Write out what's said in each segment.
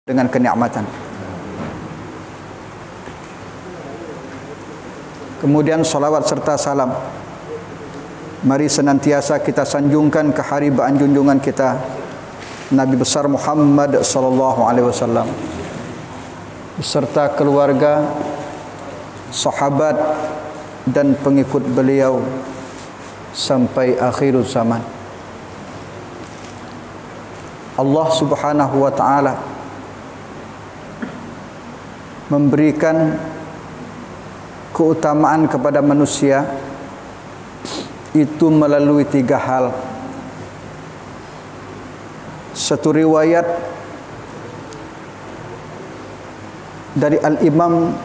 dengan kenikmatan. Kemudian salawat serta salam mari senantiasa kita sanjungkan ke haribaan junjungan kita Nabi besar Muhammad sallallahu alaihi wasallam beserta keluarga, sahabat dan pengikut beliau sampai akhir zaman. Allah Subhanahu wa taala memberikan keutamaan kepada manusia itu melalui 3 hal. Satu riwayat dari Al-Imam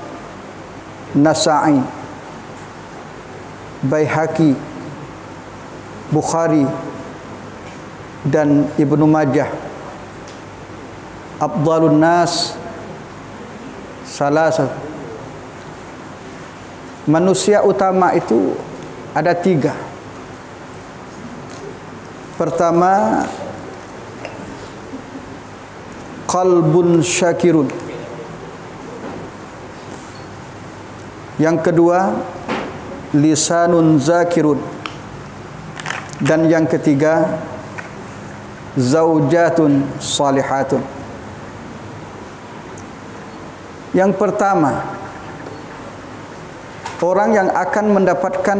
Nasa'i, Baihaqi, Bukhari dan Ibnu Majah, Afdhalun nas salasah. Manusia utama itu ada 3. Pertama, qalbun syakirun. Yang kedua, lisanun zakirun. Dan yang ketiga, zaujatun salihatun. Yang pertama, orang yang akan mendapatkan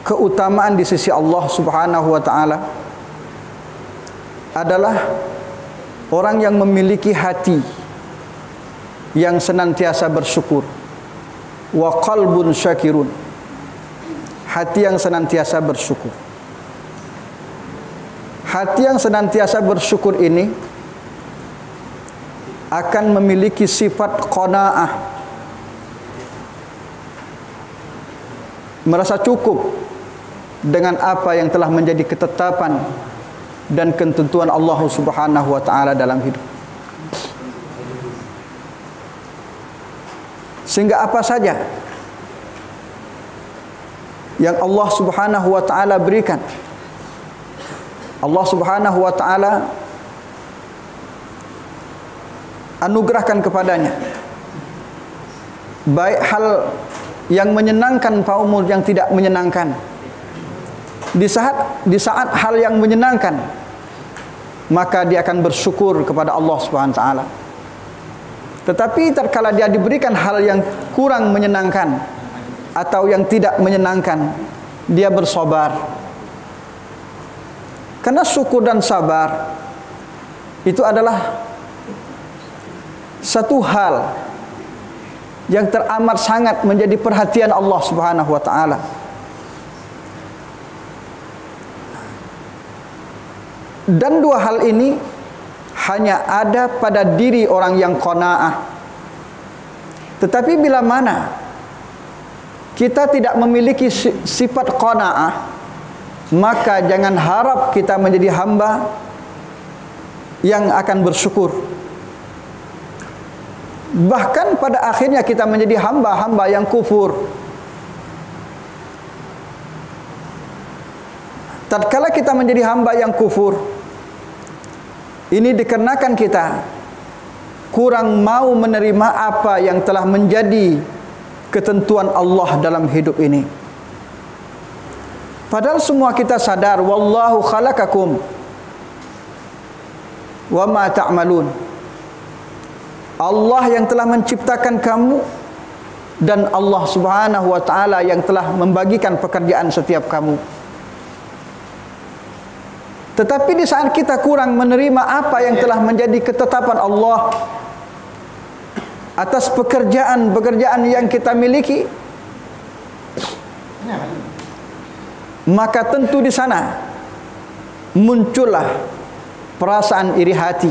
keutamaan di sisi Allah Subhanahu wa taala adalah orang yang memiliki hati yang senantiasa bersyukur. Wa qalbun syakirun. Hati yang senantiasa bersyukur. Hati yang senantiasa bersyukur ini akan memiliki sifat qanaah, merasa cukup dengan apa yang telah menjadi ketetapan dan ketentuan Allah Subhanahu wa taala dalam hidup. Sehingga apa saja yang Allah Subhanahu wa taala berikan, Allah Subhanahu wa taala anugerahkan kepadanya, baik hal yang menyenangkan maupun yang tidak menyenangkan. Di saat hal yang menyenangkan, maka dia akan bersyukur kepada Allah Subhanahu wa taala. Tetapi tatkala dia diberikan hal yang kurang menyenangkan atau yang tidak menyenangkan, dia bersabar. Karena syukur dan sabar itu adalah satu hal yang teramat sangat menjadi perhatian Allah Subhanahu wa taala. Dan 2 hal ini hanya ada pada diri orang yang qanaah. Tetapi bila mana kita tidak memiliki sifat qanaah, maka jangan harap kita menjadi hamba yang akan bersyukur. Bahkan pada akhirnya kita menjadi hamba-hamba yang kufur. Tatkala kita menjadi hamba yang kufur, ini dikarenakan kita kurang mau menerima apa yang telah menjadi ketentuan Allah dalam hidup ini. Padahal semua kita sadar, wallahu khalaqakum wa ma ta'malun. Allah yang telah menciptakan kamu dan Allah Subhanahu wa taala yang telah membagikan pekerjaan setiap kamu. Tetapi di saat kita kurang menerima apa yang telah menjadi ketetapan Allah atas pekerjaan yang kita miliki, maka tentu di sana muncullah perasaan iri hati,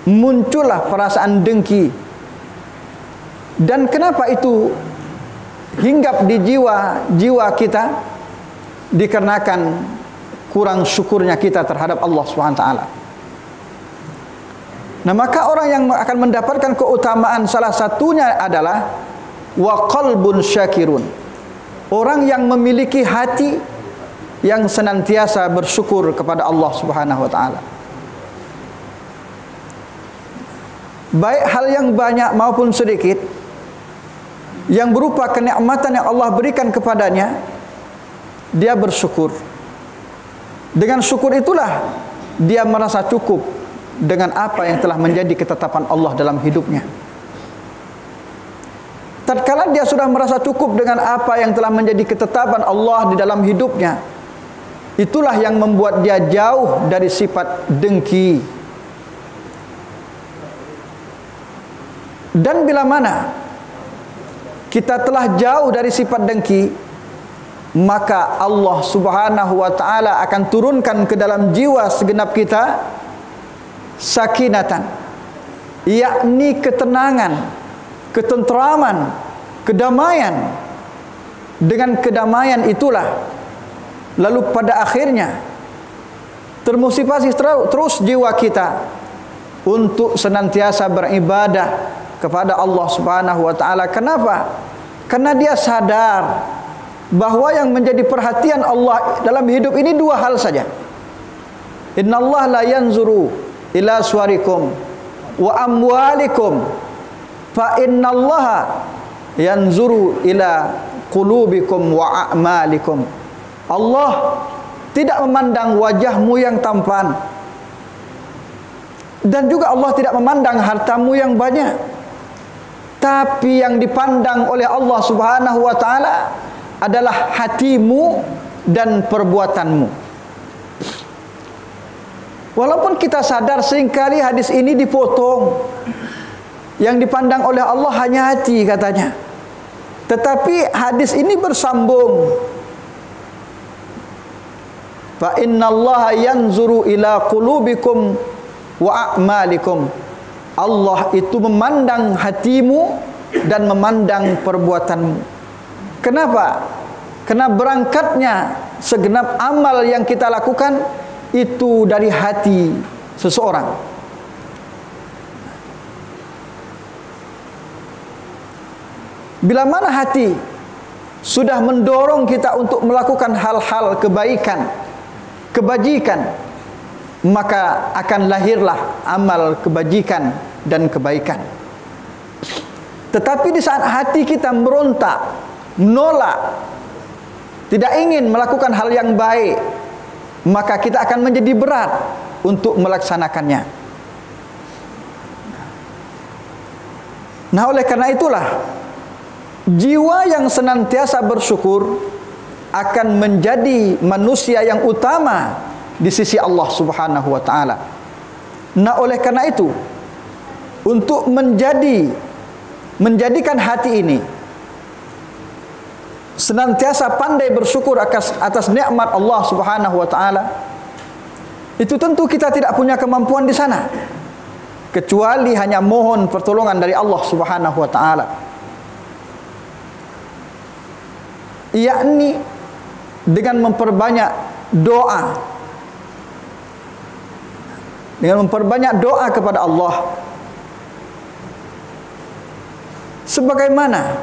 muncullah perasaan dengki. Dan kenapa itu hinggap di jiwa kita? Dikarenakan kurang syukurnya kita terhadap Allah SWT. Nah, maka orang yang akan mendapatkan keutamaan salah satunya adalah wa qalbun syakirun. Orang yang memiliki hati yang senantiasa bersyukur kepada Allah Subhanahu wa taala. baik hal yang banyak maupun sedikit, yang berupa kenikmatan yang Allah berikan kepadanya, dia bersyukur. Dengan syukur itulah dia merasa cukup dengan apa yang telah menjadi ketetapan Allah dalam hidupnya. Tatkala dia sudah merasa cukup dengan apa yang telah menjadi ketetapan Allah di dalam hidupnya, itulah yang membuat dia jauh dari sifat dengki. Dan bila mana kita telah jauh dari sifat dengki, maka Allah Subhanahu wa ta'ala akan turunkan ke dalam jiwa segenap kita sakinatan, yakni ketenangan, ketentraman, kedamaian. Dengan kedamaian itulah lalu pada akhirnya termotivasi terus jiwa kita untuk senantiasa beribadah kepada Allah Subhanahu wa ta'ala. Kenapa? Karena dia sadar bahwa yang menjadi perhatian Allah dalam hidup ini dua hal saja. Innallaha la yanzuru ila suwarikum wa amwalikum, fa innallaha yanzuru ila qulubikum wa a'malikum. Allah tidak memandang wajahmu yang tampan, dan juga Allah tidak memandang hartamu yang banyak, tapi yang dipandang oleh Allah Subhanahu wa ta'ala adalah hatimu dan perbuatanmu. Walaupun kita sadar seringkali hadis ini dipotong, yang dipandang oleh Allah hanya hati katanya, tetapi hadis ini bersambung. Fa innallaha yanzuru ila qulubikum wa a'malikum. Allah itu memandang hatimu dan memandang perbuatanmu. Kenapa? Karena berangkatnya segenap amal yang kita lakukan itu dari hati seseorang. Bila mana hati sudah mendorong kita untuk melakukan hal-hal kebaikan, kebajikan, maka akan lahirlah amal kebajikan dan kebaikan. Tetapi di saat hati kita merontak, menolak, tidak ingin melakukan hal yang baik, maka kita akan menjadi berat untuk melaksanakannya. Nah, oleh karena itulah jiwa yang senantiasa bersyukur akan menjadi manusia yang utama di sisi Allah Subhanahu wa ta'ala. Nah, oleh karena itu, untuk menjadikan hati ini senantiasa pandai bersyukur atas nikmat Allah Subhanahu wa ta'ala, itu tentu kita tidak punya kemampuan di sana, kecuali hanya mohon pertolongan dari Allah Subhanahu wa ta'ala, yakni dengan memperbanyak doa, dengan memperbanyak doa kepada Allah, sebagaimana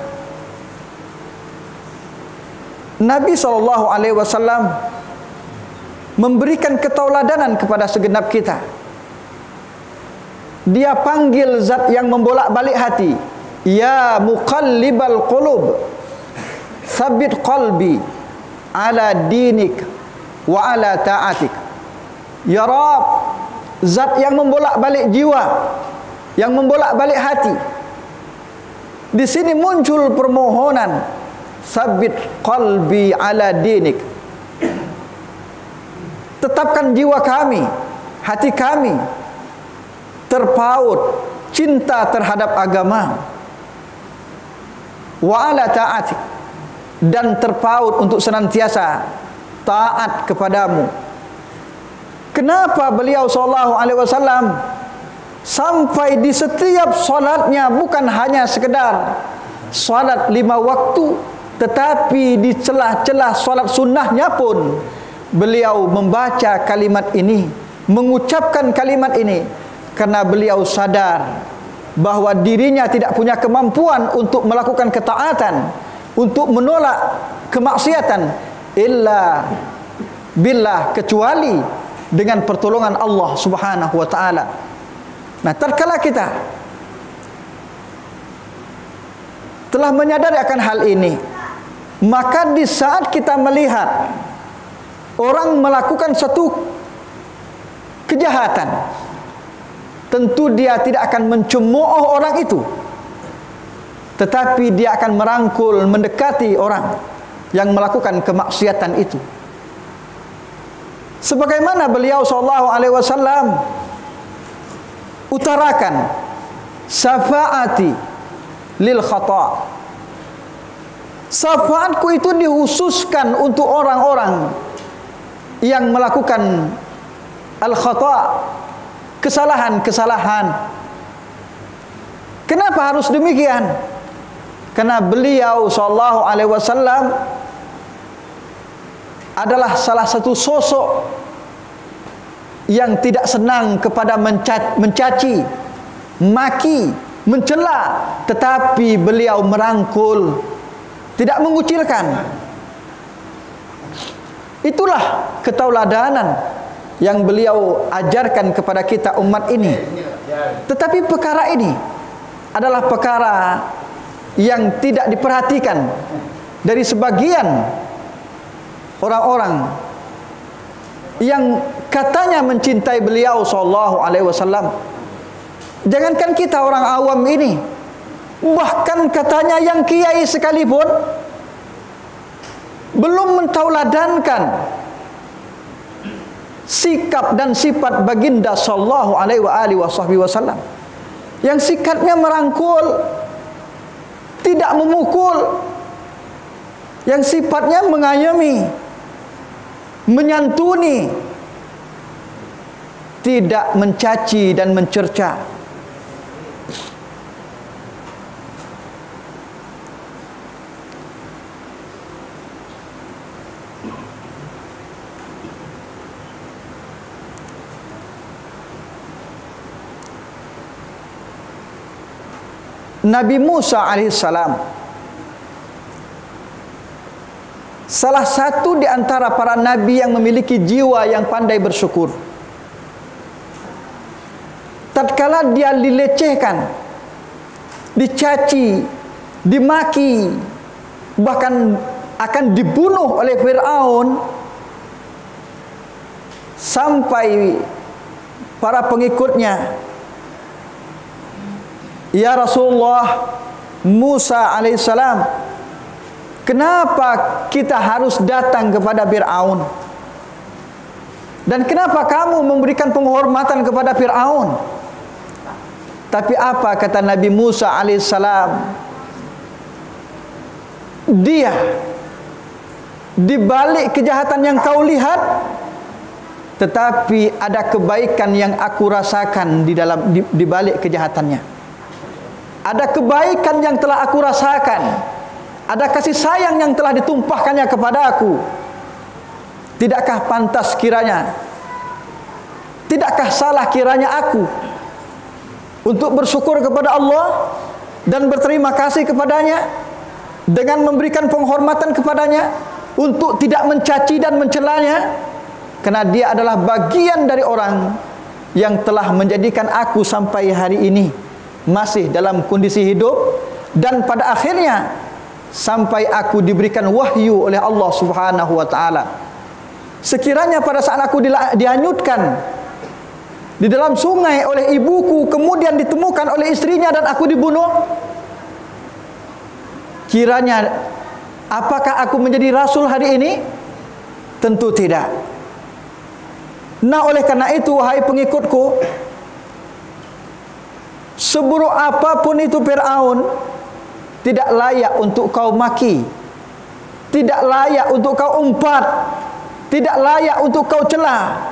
Nabi SAW memberikan ketauladanan kepada segenap kita. Dia panggil zat yang membolak-balik hati, ya muqallibal qulub, tsabbit qalbi ala dinik wa ala ta'atik. Ya Rabb, zat yang membolak-balik jiwa, yang membolak-balik hati. Di sini muncul permohonan, tsabbit qalbi ala dinik. Tetapkan jiwa kami, hati kami terpaut cinta terhadap agama, wa ala ta'atik, dan terpaut untuk senantiasa taat kepadamu. Kenapa beliau SAW sampai di setiap salatnya bukan hanya sekedar salat 5 waktu, tetapi di celah-celah salat sunnahnya pun beliau membaca kalimat ini, mengucapkan kalimat ini, karena beliau sadar bahwa dirinya tidak punya kemampuan untuk melakukan ketaatan, untuk menolak kemaksiatan, illa billah, kecuali dengan pertolongan Allah Subhanahu wa ta'ala. Nah, tatkala kita telah menyadari akan hal ini, maka di saat kita melihat orang melakukan satu kejahatan, tentu dia tidak akan mencemooh orang itu, tetapi dia akan merangkul, mendekati orang yang melakukan kemaksiatan itu. Sebagaimana beliau sallallahu alaihi wasallam utarakan, syafaati lil khata'. Syafaatku itu dihususkan untuk orang-orang yang melakukan al-khata', kesalahan-kesalahan. Kenapa harus demikian? Karena beliau sallallahu alaihi wasallam adalah salah satu sosok yang tidak senang kepada mencaci, maki, mencela, tetapi beliau merangkul, tidak mengucilkan. Itulah ketauladanan yang beliau ajarkan kepada kita umat ini. Tetapi perkara ini adalah perkara yang tidak diperhatikan dari sebagian orang-orang yang katanya mencintai beliau sallallahu alaihi wasallam. Jangankan kita orang awam ini, bahkan katanya yang kiai sekalipun belum mentauladankan sikap dan sifat baginda sallallahu alaihi wasallam, yang sikapnya merangkul, tidak memukul, yang sifatnya mengayomi, menyantuni, tidak mencaci dan mencerca. Nabi Musa alaihissalam, salah satu di antara para nabi yang memiliki jiwa yang pandai bersyukur. Tatkala dia dilecehkan, dicaci, dimaki, bahkan akan dibunuh oleh Fir'aun, sampai para pengikutnya, ya Rasulullah Musa alaihissalam, kenapa kita harus datang kepada Fir'aun? Dan kenapa kamu memberikan penghormatan kepada Fir'aun? Tapi apa kata Nabi Musa alaihissalam? Dia, di balik kejahatan yang kau lihat, tetapi ada kebaikan yang aku rasakan di balik kejahatannya. Ada kebaikan yang telah aku rasakan. Ada kasih sayang yang telah ditumpahkannya kepada aku. Tidakkah pantas kiranya, tidakkah salah kiranya aku untuk bersyukur kepada Allah dan berterima kasih kepadanya dengan memberikan penghormatan kepadanya, untuk tidak mencaci dan mencelanya, karena dia adalah bagian dari orang yang telah menjadikan aku sampai hari ini masih dalam kondisi hidup, dan pada akhirnya sampai aku diberikan wahyu oleh Allah Subhanahu wa taala. Sekiranya pada saat aku dihanyutkan di dalam sungai oleh ibuku, kemudian ditemukan oleh istrinya dan aku dibunuh, kiranya apakah aku menjadi rasul hari ini? Tentu tidak. Nah, oleh karena itu, wahai pengikutku, seburuk apapun itu Fir'aun, tidak layak untuk kau maki, tidak layak untuk kau umpat, tidak layak untuk kau cela.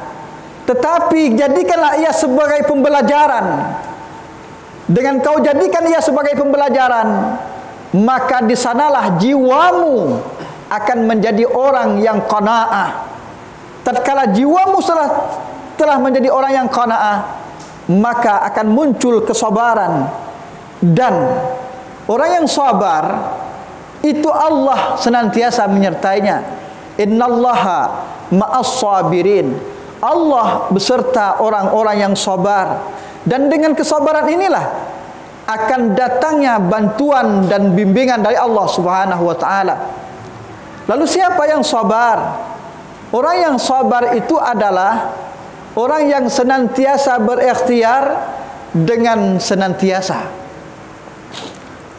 Tetapi jadikanlah ia sebagai pembelajaran. Dengan kau jadikan ia sebagai pembelajaran, maka di sanalah jiwamu akan menjadi orang yang qanaah. Tatkala jiwamu telah menjadi orang yang qanaah, maka akan muncul kesabaran. Dan orang yang sabar itu Allah senantiasa menyertainya. Innallaha ma'as sabirin. Allah beserta orang-orang yang sabar. Dan dengan kesabaran inilah akan datangnya bantuan dan bimbingan dari Allah Subhanahu wa taala. Lalu siapa yang sabar? Orang yang sabar itu adalah orang yang senantiasa berikhtiar dengan senantiasa.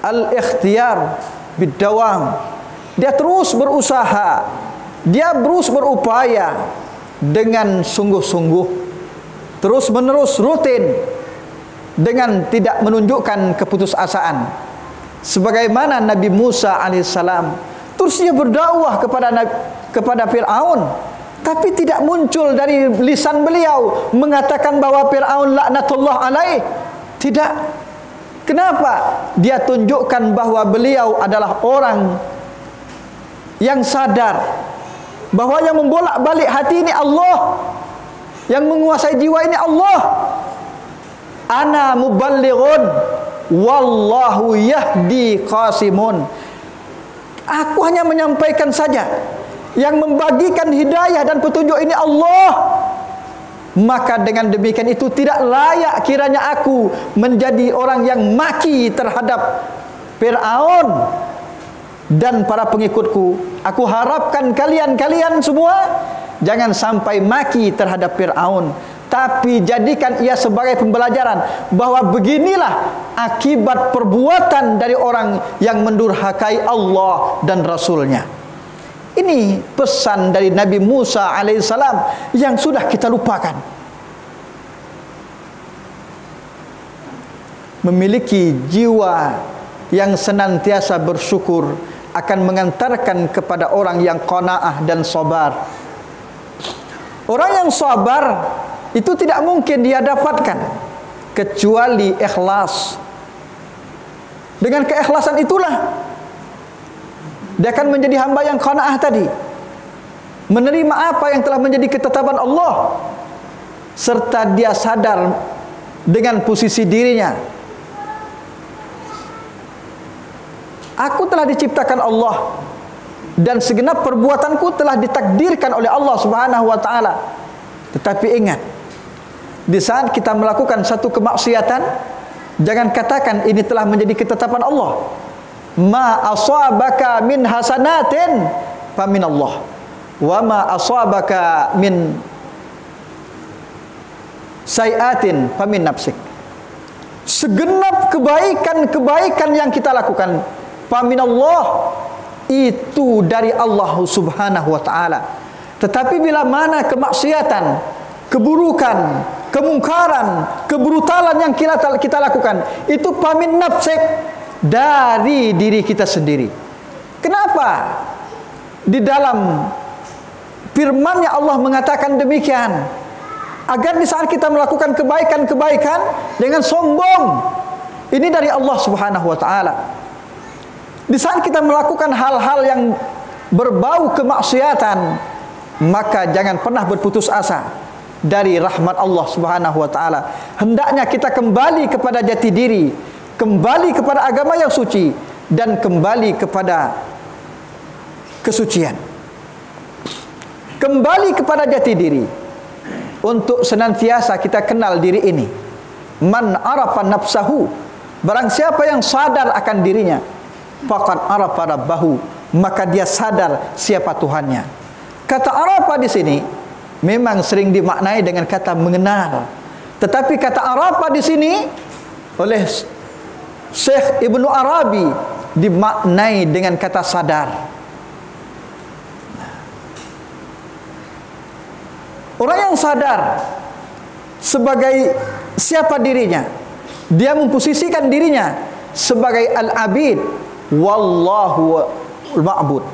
Al-ikhtiyar bid-dawam. Dia terus berusaha, dia terus berupaya dengan sungguh-sungguh, terus menerus rutin, dengan tidak menunjukkan keputusasaan. Sebagaimana Nabi Musa alaihissalam, terus dia berdakwah kepada Fir'aun, tapi tidak muncul dari lisan beliau mengatakan bahwa Fir'aun laknatullah alaih. Tidak. Kenapa? Dia tunjukkan bahwa beliau adalah orang yang sadar bahwa yang membolak-balik hati ini Allah, yang menguasai jiwa ini Allah. Ana muballighun wallahu yahdi qasimun. Aku hanya menyampaikan saja, yang membagikan hidayah dan petunjuk ini Allah. Maka dengan demikian itu tidak layak kiranya aku menjadi orang yang maki terhadap Fir'aun dan para pengikutku. Aku harapkan kalian semua jangan sampai maki terhadap Fir'aun, tapi jadikan ia sebagai pembelajaran bahwa beginilah akibat perbuatan dari orang yang mendurhakai Allah dan Rasulnya. Ini pesan dari Nabi Musa alaihissalam yang sudah kita lupakan. Memiliki jiwa yang senantiasa bersyukur akan mengantarkan kepada orang yang qanaah dan sabar. Orang yang sabar itu tidak mungkin dia dapatkan kecuali ikhlas. Dengan keikhlasan itulah dia akan menjadi hamba yang qanaah tadi, menerima apa yang telah menjadi ketetapan Allah, serta dia sadar dengan posisi dirinya. Aku telah diciptakan Allah dan segenap perbuatanku telah ditakdirkan oleh Allah Subhanahu wa taala. Tetapi ingat, di saat kita melakukan satu kemaksiatan, jangan katakan ini telah menjadi ketetapan Allah. Ma asabaka min hasanatin fa min Allah, wa ma asabaka min sayiatin fa min nafsik. Segenap kebaikan yang kita lakukan fa min Allah, itu dari Allah Subhanahu wa taala. Tetapi bila mana kemaksiatan, keburukan, kemungkaran, kebrutalan yang kita lakukan, itu fa min nafsik, dari diri kita sendiri. Kenapa? Di dalam firman-Nya Allah mengatakan demikian, agar di saat kita melakukan kebaikan-kebaikan dengan sombong, ini dari Allah Subhanahu wa taala. Di saat kita melakukan hal-hal yang berbau kemaksiatan, maka jangan pernah berputus asa dari rahmat Allah Subhanahu wa taala. Hendaknya kita kembali kepada jati diri, kembali kepada agama yang suci, dan kembali kepada kesucian. Kembali kepada jati diri untuk senantiasa kita kenal diri ini. Man arafa nafsahu, barang siapa yang sadar akan dirinya, faqad arafa rabbahu, maka dia sadar siapa Tuhannya. Kata arafa di sini memang sering dimaknai dengan kata mengenal, tetapi kata arafa di sini oleh Syekh Ibnu Arabi dimaknai dengan kata sadar. Orang yang sadar sebagai siapa dirinya, dia memposisikan dirinya sebagai al-abid wallahu al-ma'bud.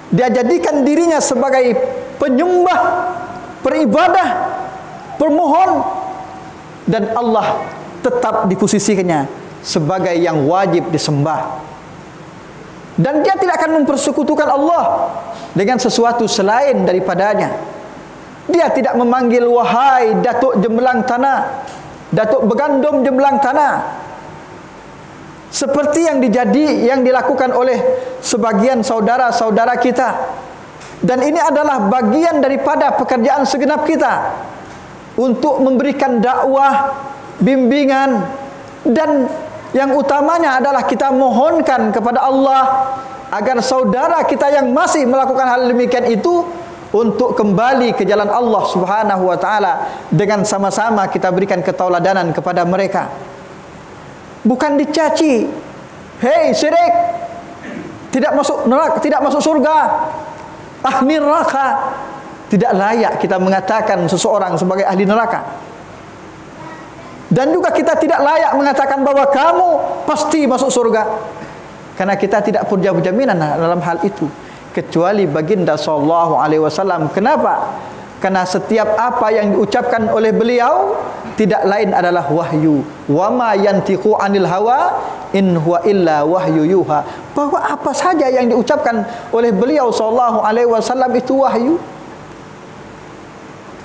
Dia jadikan dirinya sebagai penyembah, peribadah, permohon, dan Allah tetap diposisikannya sebagai yang wajib disembah. Dan dia tidak akan mempersekutukan Allah dengan sesuatu selain daripadanya. Dia tidak memanggil wahai Datuk Jembelang Tanah, Datuk Begandum Jembelang Tanah, seperti yang dilakukan oleh sebagian saudara-saudara kita. Dan ini adalah bagian daripada pekerjaan segenap kita untuk memberikan dakwah, bimbingan, dan Yang utamanya adalah kita mohonkan kepada Allah agar saudara kita yang masih melakukan hal demikian itu untuk kembali ke jalan Allah Subhanahu wa taala, dengan sama-sama kita berikan ketauladanan kepada mereka. Bukan dicaci, hei syirik, tidak masuk neraka, tidak masuk surga, ahli neraka. Tidak layak kita mengatakan seseorang sebagai ahli neraka. Dan juga kita tidak layak mengatakan bahwa kamu pasti masuk surga, karena kita tidak punya jaminan dalam hal itu kecuali baginda sallallahu alaihi wasallam. Kenapa? Karena setiap apa yang diucapkan oleh beliau tidak lain adalah wahyu. Wa ma yantiqu anil hawa in huwa illa wahyu yuha. Bahwa apa saja yang diucapkan oleh beliau sallallahu alaihi wasallam itu wahyu.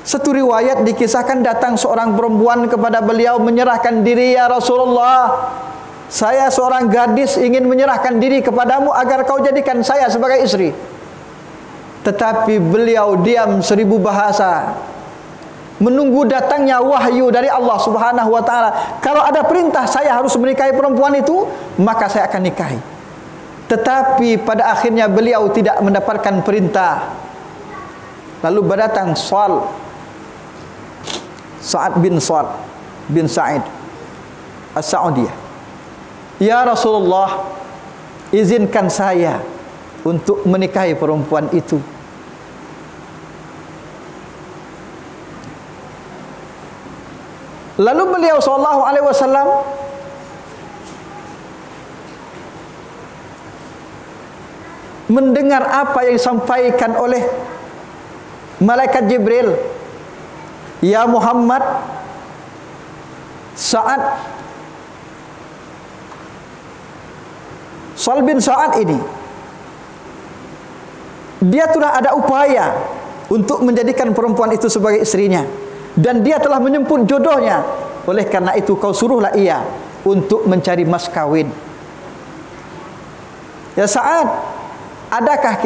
Satu riwayat dikisahkan datang seorang perempuan kepada beliau menyerahkan diri, ya Rasulullah, saya seorang gadis ingin menyerahkan diri kepadamu agar kau jadikan saya sebagai istri. Tetapi beliau diam 1000 bahasa menunggu datangnya wahyu dari Allah Subhanahu wa taala. Kalau ada perintah saya harus menikahi perempuan itu, maka saya akan nikahi. Tetapi pada akhirnya beliau tidak mendapatkan perintah. Lalu berdatang Sa'ad bin Sa'id As-Sa'udiyah. Ya Rasulullah, izinkan saya untuk menikahi perempuan itu. Lalu beliau sallallahu alaihi wasallam mendengar apa yang disampaikan oleh malaikat Jibril. Ya Muhammad, Sa'ad bin Sa'ad ini, dia telah ada upaya untuk menjadikan perempuan itu sebagai istrinya, dan dia telah menyemput jodohnya. Oleh karena itu kau suruhlah ia untuk mencari mas kawin. Ya Sa'ad, adakah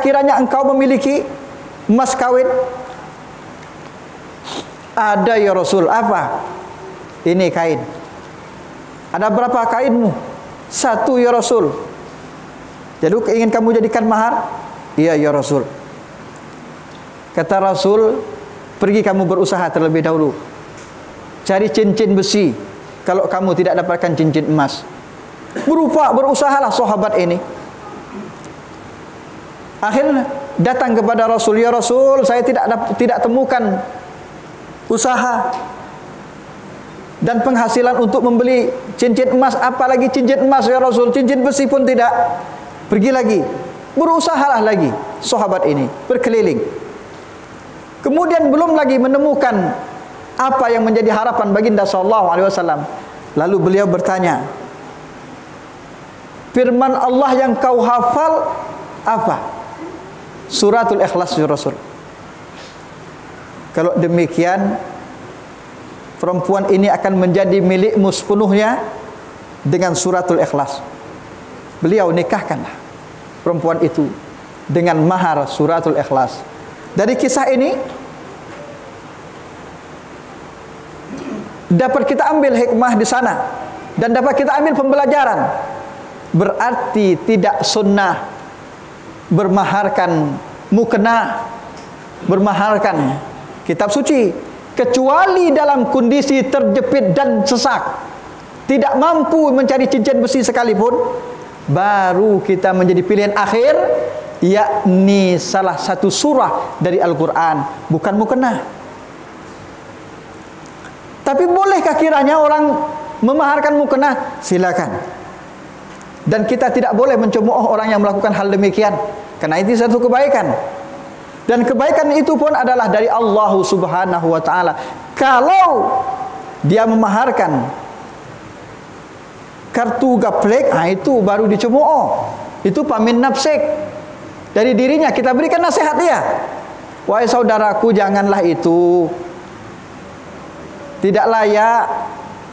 kiranya engkau memiliki mas kawin? Ada ya Rasul. Apa? Ini kain. Ada berapa kainmu? 1 ya Rasul. Jadi ingin kamu jadikan mahar? Iya ya Rasul. Kata Rasul, pergi kamu berusaha terlebih dahulu, cari cincin besi. Kalau kamu tidak dapatkan cincin emas, berusahalah sahabat ini. Akhirnya datang kepada Rasul, ya Rasul, saya tidak temukan usaha dan penghasilan untuk membeli cincin emas, apalagi cincin emas ya Rasul, cincin besi pun tidak. Pergi lagi, berusahalah lagi sahabat ini, berkeliling. Kemudian belum lagi menemukan apa yang menjadi harapan baginda sallallahu alaihi wasallam. Lalu beliau bertanya, firman Allah yang kau hafal apa? Suratul Ikhlas ya Rasul. Kalau demikian, perempuan ini akan menjadi milikmu sepenuhnya dengan suratul Ikhlas. Beliau nikahkanlah perempuan itu dengan mahar suratul Ikhlas. Dari kisah ini dapat kita ambil hikmah di sana, dan dapat kita ambil pembelajaran. Berarti tidak sunnah bermaharkan mukena, bermaharkan kitab suci, kecuali dalam kondisi terjepit dan sesak, tidak mampu mencari cincin besi sekalipun, baru kita menjadi pilihan akhir, yakni salah satu surah dari Al-Quran, bukan mukena. Tapi bolehkah kiranya orang memaharkan mukena? Silakan. Dan kita tidak boleh mencemooh orang yang melakukan hal demikian, karena itu satu kebaikan. Dan kebaikan itu pun adalah dari Allah Subhanahu wa taala. Kalau dia memaharkan kartu gaplek, itu baru dicemooh. Itu pamin nafsik. Dari dirinya kita berikan nasihat dia. Wahai saudaraku, janganlah itu. Tidak layak,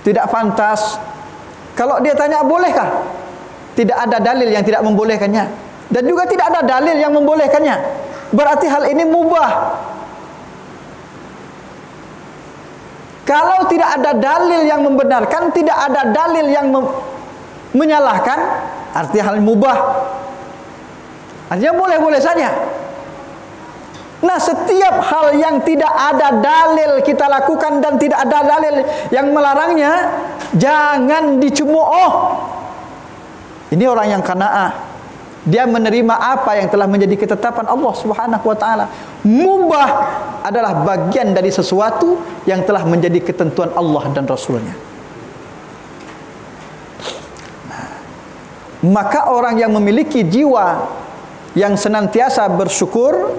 tidak pantas. Kalau dia tanya bolehkah? Tidak ada dalil yang tidak membolehkannya, dan juga tidak ada dalil yang membolehkannya. Berarti hal ini mubah. Kalau tidak ada dalil yang membenarkan, tidak ada dalil yang menyalahkan, artinya hal mubah. Artinya boleh-boleh saja. Nah, setiap hal yang tidak ada dalil kita lakukan dan tidak ada dalil yang melarangnya, jangan dicemooh. Ini orang yang qanaah. Dia menerima apa yang telah menjadi ketetapan Allah Subhanahu wa taala. Mubah adalah bagian dari sesuatu yang telah menjadi ketentuan Allah dan Rasulnya. Maka orang yang memiliki jiwa yang senantiasa bersyukur,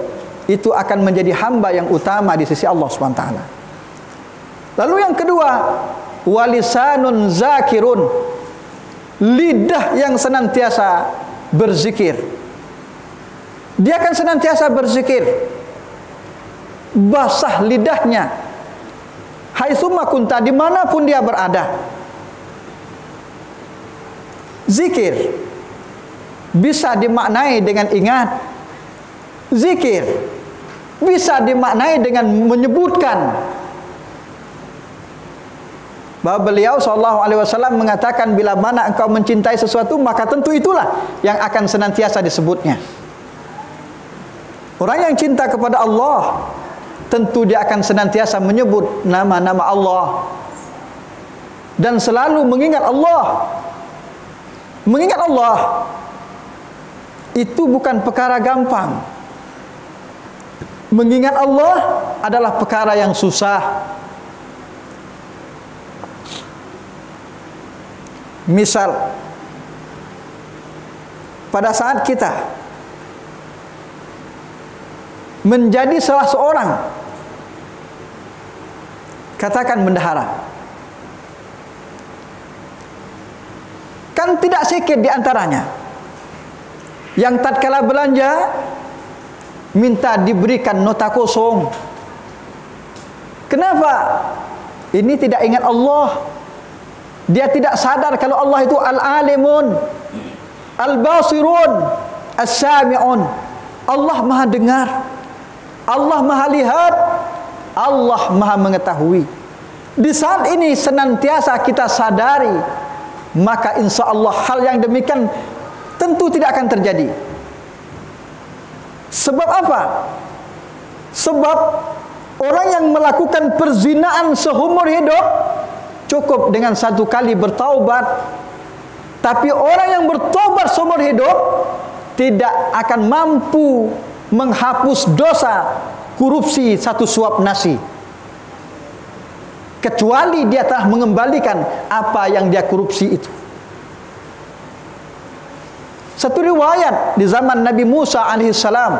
itu akan menjadi hamba yang utama di sisi Allah SWT. Lalu yang kedua, walisanun zakirun, lidah yang senantiasa berzikir. Dia akan senantiasa berzikir, basah lidahnya, haitsuma kunta, dimanapun dia berada. Zikir bisa dimaknai dengan ingat. Zikir bisa dimaknai dengan menyebutkan. Bahwa beliau SAW mengatakan, bila mana engkau mencintai sesuatu, maka tentu itulah yang akan senantiasa disebutnya. Orang yang cinta kepada Allah, tentu dia akan senantiasa menyebut nama-nama Allah dan selalu mengingat Allah. Mengingat Allah itu bukan perkara gampang. Mengingat Allah adalah perkara yang susah. Misal, pada saat kita menjadi salah seorang, katakan bendahara, kan tidak sedikit di antaranya yang tatkala belanja minta diberikan nota kosong. Kenapa? Ini tidak ingat Allah. Dia tidak sadar kalau Allah itu al-alimun, al-basirun, as-sami'un. Allah maha dengar, Allah maha lihat, Allah maha mengetahui. Di saat ini senantiasa kita sadari, maka insya Allah hal yang demikian tentu tidak akan terjadi. Sebab apa? Sebab orang yang melakukan perzinaan seumur hidup cukup dengan satu kali bertaubat. Tapi orang yang bertaubat seumur hidup tidak akan mampu menghapus dosa korupsi satu suap nasi, kecuali dia telah mengembalikan apa yang dia korupsi itu. Satu riwayat di zaman Nabi Musa alaihissalam,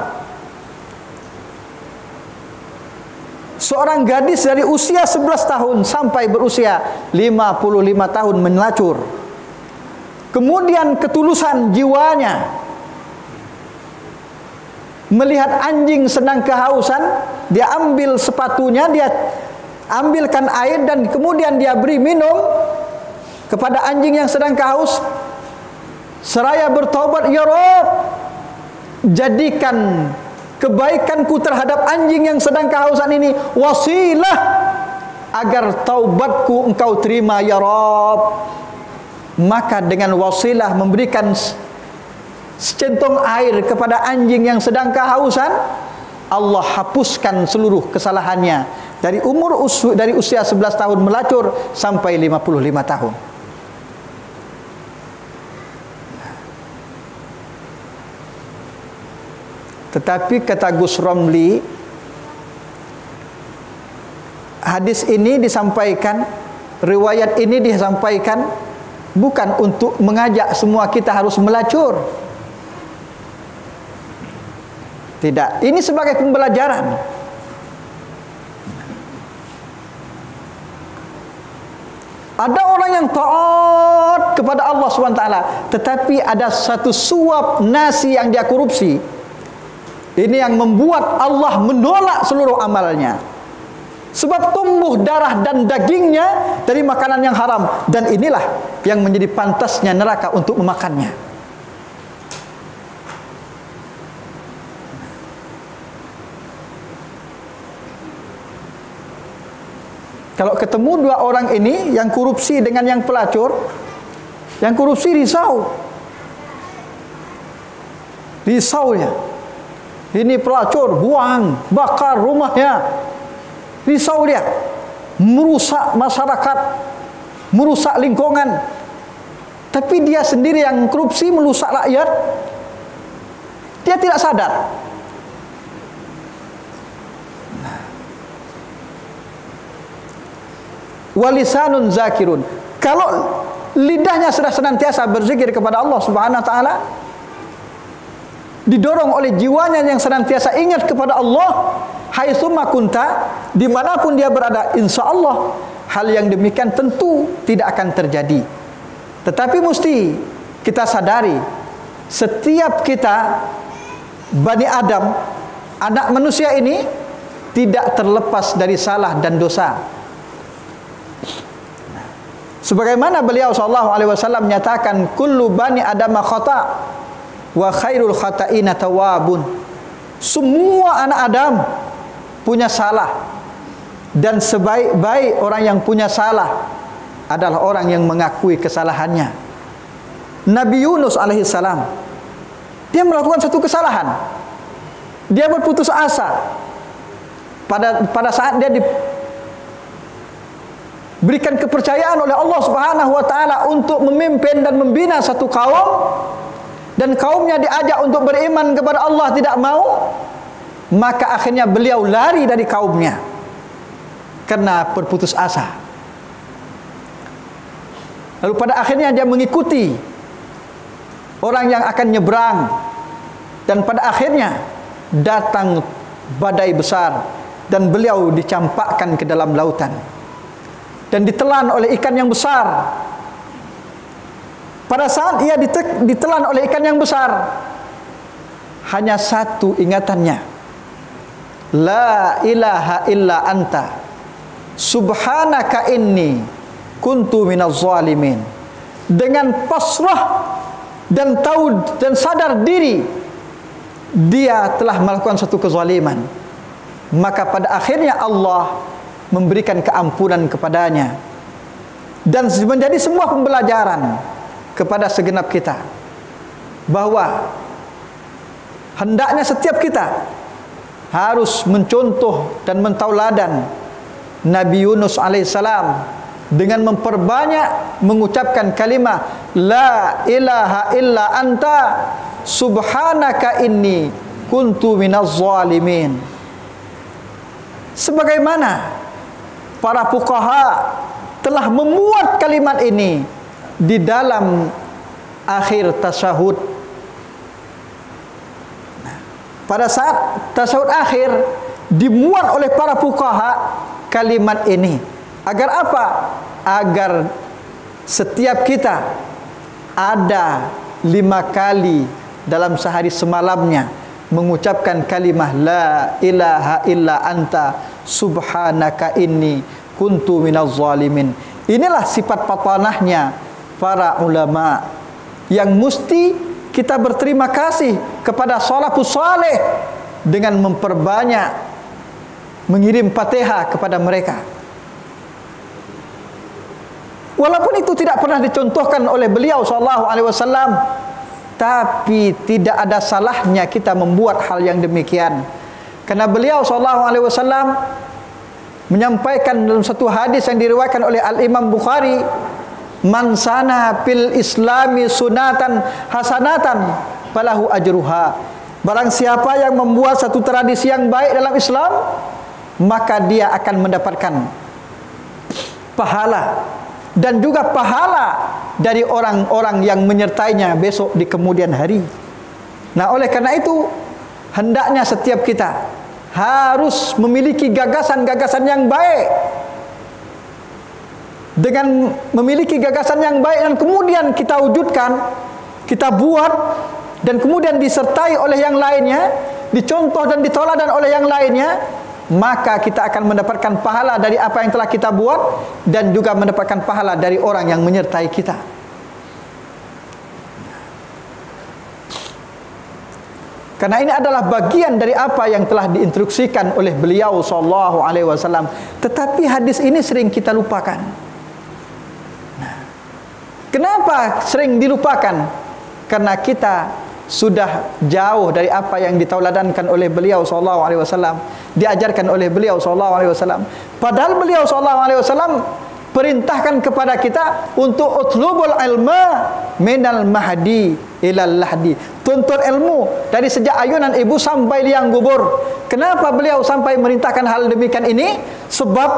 seorang gadis dari usia 11 tahun sampai berusia 55 tahun melacur. Kemudian ketulusan jiwanya melihat anjing sedang kehausan, dia ambil sepatunya, dia ambilkan air dan kemudian dia beri minum kepada anjing yang sedang kehaus. Seraya bertaubat, ya Rabb, jadikan kebaikanku terhadap anjing yang sedang kehausan ini wasilah agar taubatku engkau terima, ya Rabb. Maka dengan wasilah memberikan secentong air kepada anjing yang sedang kehausan, Allah hapuskan seluruh kesalahannya dari usia 11 tahun melacur sampai 55 tahun. Tetapi kata Gus Romli, hadis ini disampaikan, riwayat ini disampaikan bukan untuk mengajak semua kita harus melacur. Tidak, ini sebagai pembelajaran. Ada orang yang taat kepada Allah SWT, tetapi ada satu suap nasi yang dia korupsi. Ini yang membuat Allah menolak seluruh amalnya. Sebab tumbuh darah dan dagingnya dari makanan yang haram. Dan inilah yang menjadi pantasnya neraka untuk memakannya. Kalau ketemu dua orang ini, yang korupsi dengan yang pelacur, yang korupsi risau. Risau ya. Ini pelacur, buang, bakar rumahnya. Risau dia. Merusak masyarakat, merusak lingkungan. Tapi dia sendiri yang korupsi merusak rakyat. Dia tidak sadar. Walisanun zakirun. Kalau lidahnya sudah senantiasa berzikir kepada Allah Subhanahu wa taala, didorong oleh jiwanya yang senantiasa ingat kepada Allah, haitsuma kunta, dimanapun dia berada, insya Allah hal yang demikian tentu tidak akan terjadi. Tetapi mesti kita sadari, setiap kita Bani Adam, anak manusia ini tidak terlepas dari salah dan dosa. Sebagaimana beliau sallallahu alaihi wasallam menyatakan, kullu bani Adam khata wa khairul khata'ina tawabun. Semua anak Adam punya salah, dan sebaik-baik orang yang punya salah adalah orang yang mengakui kesalahannya. Nabi Yunus alaihissalam, dia melakukan satu kesalahan, dia berputus asa pada saat dia diberikan kepercayaan oleh Allah Subhanahu wa taala untuk memimpin dan membina satu kaum, dan kaumnya diajak untuk beriman kepada Allah, tidak mau. Maka akhirnya beliau lari dari kaumnya karena berputus asa. Lalu pada akhirnya dia mengikuti orang yang akan nyebrang, dan pada akhirnya datang badai besar dan beliau dicampakkan ke dalam lautan dan ditelan oleh ikan yang besar. Pada saat ia ditelan oleh ikan yang besar, hanya satu ingatannya, la ilaha illa anta subhanaka inni kuntu minaz zalimin. Dengan pasrah dan tahu dan sadar diri, dia telah melakukan satu kezaliman, maka pada akhirnya Allah memberikan keampunan kepadanya, dan menjadi sebuah pembelajaran kepada segenap kita bahwa hendaknya setiap kita harus mencontoh dan mentauladan Nabi Yunus alaihissalam dengan memperbanyak mengucapkan kalimat la ilaha illa anta subhanaka inni kuntu minaz zalimin. Sebagaimana para fuqaha telah memuat kalimat ini di dalam akhir tasyahud. Pada saat tasyahud akhir dimuat oleh para fuqaha kalimat ini. Agar apa? Agar setiap kita ada 5 kali dalam sehari semalamnya mengucapkan kalimah la ilaha illa anta subhanaka inni kuntu minaz zalimin. Inilah sifat papanahnya para ulama yang mesti kita berterima kasih kepada salafus saleh dengan memperbanyak mengirim Fatihah kepada mereka. Walaupun itu tidak pernah dicontohkan oleh beliau sallallahu alaihi wasallam, tapi tidak ada salahnya kita membuat hal yang demikian. Karena beliau sallallahu alaihi wasallam menyampaikan dalam satu hadis yang diriwayatkan oleh Al-Imam Bukhari, man sana fil islami sunatan hasanatan falahu ajruha. Barang siapa yang membuat satu tradisi yang baik dalam Islam, maka dia akan mendapatkan pahala dan juga pahala dari orang-orang yang menyertainya besok di kemudian hari. Nah, oleh karena itu hendaknya setiap kita harus memiliki gagasan-gagasan yang baik. Dengan memiliki gagasan yang baik dan kemudian kita wujudkan, kita buat, dan kemudian disertai oleh yang lainnya, dicontoh dan ditoladan oleh yang lainnya, maka kita akan mendapatkan pahala dari apa yang telah kita buat dan juga mendapatkan pahala dari orang yang menyertai kita. Karena ini adalah bagian dari apa yang telah diinstruksikan oleh beliau sallallahu alaihi wasallam. Tetapi hadis ini sering kita lupakan. Nah, kenapa sering dilupakan? Karena kita sudah jauh dari apa yang ditauladankan oleh beliau sallallahu alaihi wasallam, diajarkan oleh beliau sallallahu alaihi wasallam. Padahal beliau sallallahu alaihi wasallam perintahkan kepada kita untuk utlubul ilma minal mahdi ilal lahdi. Tuntut ilmu dari sejak ayunan ibu sampai liang kubur. Kenapa beliau sampai merintahkan hal demikian ini? Sebab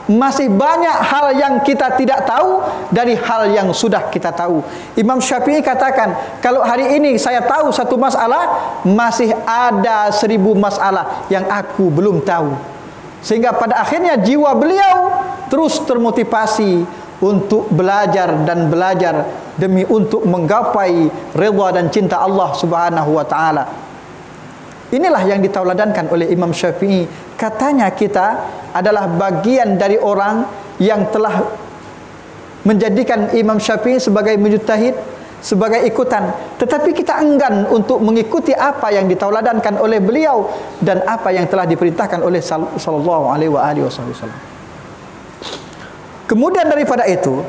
masih banyak hal yang kita tidak tahu dari hal yang sudah kita tahu. Imam Syafi'i katakan, kalau hari ini saya tahu satu masalah, masih ada 1000 masalah yang aku belum tahu. Sehingga pada akhirnya jiwa beliau terus termotivasi untuk belajar dan belajar demi untuk menggapai redha dan cinta Allah Subhanahu wa taala. Inilah yang ditauladankan oleh Imam Syafi'i. Katanya kita adalah bagian dari orang yang telah menjadikan Imam Syafi'i sebagai mujtahid, sebagai ikutan, tetapi kita enggan untuk mengikuti apa yang ditauladankan oleh beliau dan apa yang telah diperintahkan oleh sallallahu alaihi wasallam. Kemudian daripada itu,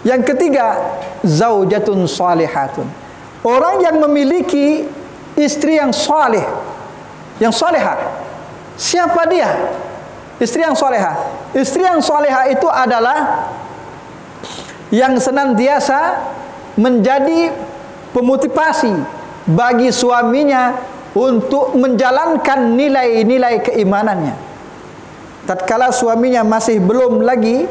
yang ketiga, zaujatun salihatun. Orang yang memiliki istri yang saleh, yang salehah. Siapa dia? Istri yang salehah. Istri yang salehah itu adalah yang senantiasa menjadi pemotivasi bagi suaminya untuk menjalankan nilai-nilai keimanannya. Tatkala suaminya masih belum lagi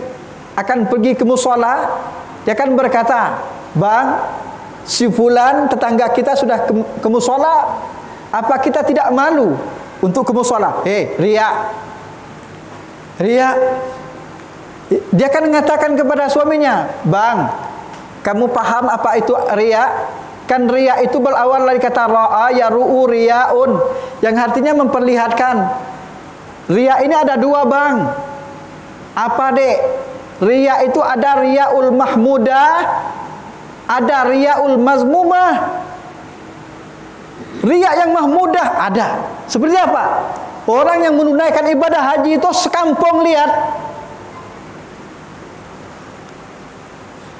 akan pergi ke mushola, dia akan berkata, "Bang, si fulan tetangga kita sudah ke mushola, apa kita tidak malu untuk ke mushola?" Riya. Dia akan mengatakan kepada suaminya, "Bang, kamu paham apa itu riya? Kan riya itu berawal dari kata ra'a yaru'u riyaun, yang artinya memperlihatkan. Riya ini ada dua, Bang. Apa, Dek? Riya itu ada riyaul mahmudah, ada riyaul mazmumah. Riya yang mahmudah ada. Seperti apa? Orang yang menunaikan ibadah haji itu sekampung lihat.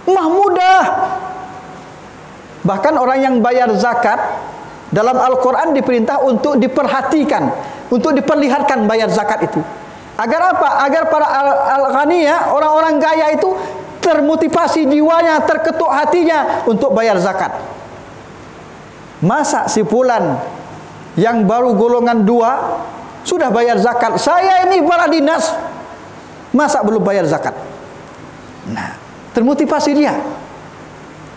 Mahmudah. Bahkan orang yang bayar zakat dalam Al-Quran diperintah untuk diperhatikan, untuk diperlihatkan bayar zakat itu. Agar apa? Agar para al-ghaniyah, orang-orang kaya itu termotivasi jiwanya, terketuk hatinya untuk bayar zakat. Masa si fulan yang baru golongan 2 sudah bayar zakat? Saya ini para dinas, masa belum bayar zakat? Nah, termotivasi dia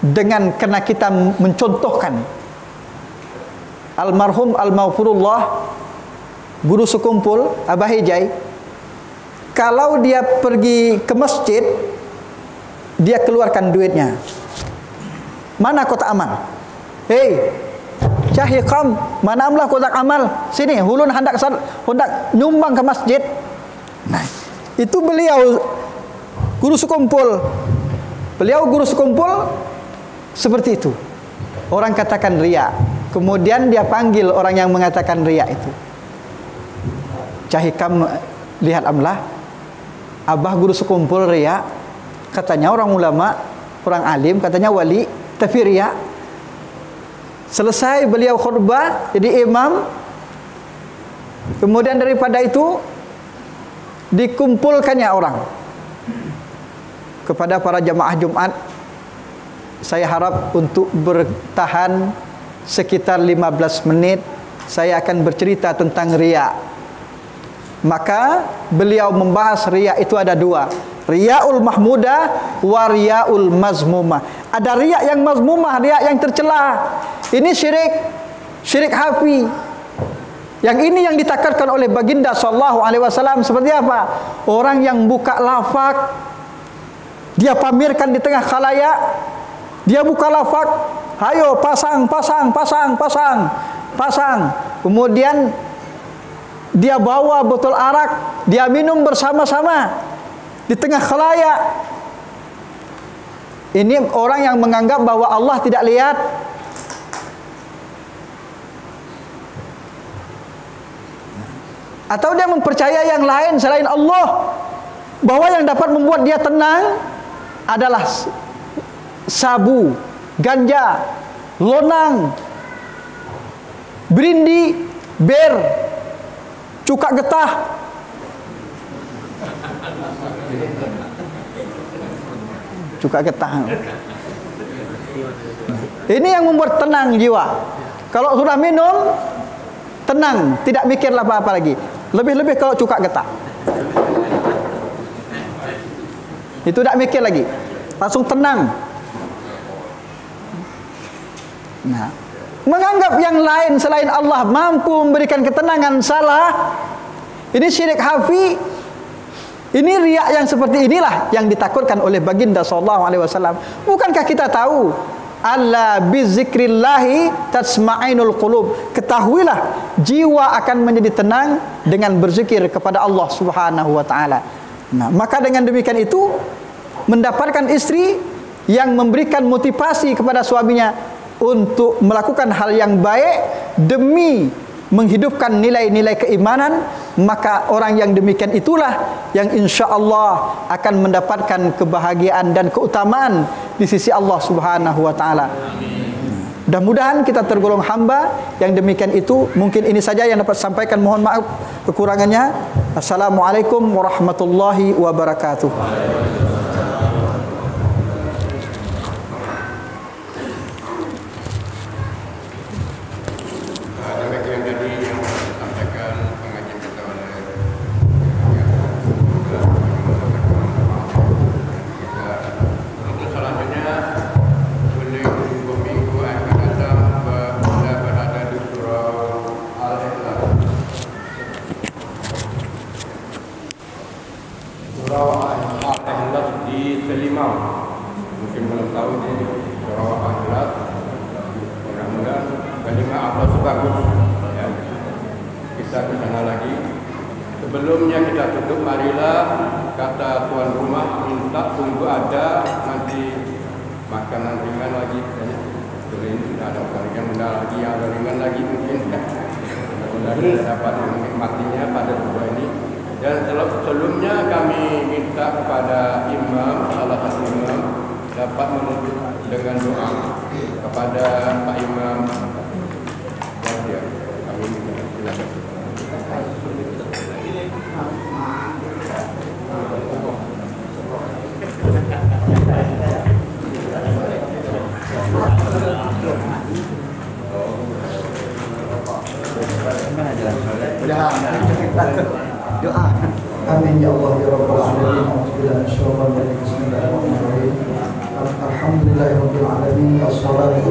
dengan karena kita mencontohkan almarhum al-maghfurullah guru sekumpul Abah Hijai. Kalau dia pergi ke masjid, dia keluarkan duitnya. Mana kotak amal? Cahikam, mana amlah kotak amal? Sini, hulun hendak nyumbang ke masjid. Nah, itu beliau guru sekumpul. Beliau guru sekumpul seperti itu. Orang katakan riya, kemudian dia panggil orang yang mengatakan riya itu. Cahikam, lihat amlah, abah guru sekumpul riya. Katanya orang ulama, orang alim, katanya wali, tapi riya. Selesai beliau khutbah jadi imam. Kemudian daripada itu dikumpulkannya orang kepada para jamaah Jumat. Saya harap untuk bertahan sekitar 15 menit. Saya akan bercerita tentang riya. Maka beliau membahas riya itu ada 2. Riyaul mahmudah wa riyaul mazmumah. Ada riya yang mazmumah, riya yang tercela. Ini syirik hafi. Yang ini yang ditakarkan oleh baginda sallallahu alaihi wasallam seperti apa? Orang yang buka lafak, dia pamerkan di tengah khalayak, dia buka lafak, ayo pasang. Kemudian dia bawa botol arak, dia minum bersama-sama di tengah khalayak. Ini orang yang menganggap bahwa Allah tidak lihat. atau dia mempercayai yang lain selain Allah, bahwa yang dapat membuat dia tenang adalah sabu, ganja, lonang, berindi, ber, cuka getah. Cuka getah. Ini yang membuat tenang jiwa. Kalau sudah minum, tenang, tidak mikirlah apa-apa lagi. Lebih-lebih kalau cuka getah, itu tidak mikir lagi, langsung tenang. Nah, menganggap yang lain selain Allah mampu memberikan ketenangan salah. Ini syirik hafi. Ini riak yang seperti inilah yang ditakutkan oleh baginda sallallahu alaihi wasallam. Bukankah kita tahu, alla bizikrillahi tasma'inul qulub, ketahuilah jiwa akan menjadi tenang dengan berzikir kepada Allah Subhanahu wa taala. Nah, maka dengan demikian itu mendapatkan istri yang memberikan motivasi kepada suaminya untuk melakukan hal yang baik demi menghidupkan nilai-nilai keimanan, maka orang yang demikian itulah yang insya Allah akan mendapatkan kebahagiaan dan keutamaan di sisi Allah Subhanahu wa taala. Mudah-mudahan kita tergolong hamba yang demikian itu. Mungkin ini saja yang dapat sampaikan, mohon maaf kekurangannya. Assalamualaikum warahmatullahi wabarakatuh. Sebelumnya kita tutup, marilah kata tuan rumah minta tunggu ada nanti makanan ringan lagi. Jadi tidak ada makanan ringan lagi, yang ada ringan lagi mungkin mudah-mudahan dapat menikmatinya pada buku ini. Dan sebelumnya kami minta kepada imam, salah satu imam dapat menutup dengan doa kepada Pak Imam. Ya, kami silakan. Doa. Amin ya Allah ya Rabbal alamin. Bismillahirrahmanirrahim. Alhamdulillahirabbil alamin. Wassalatu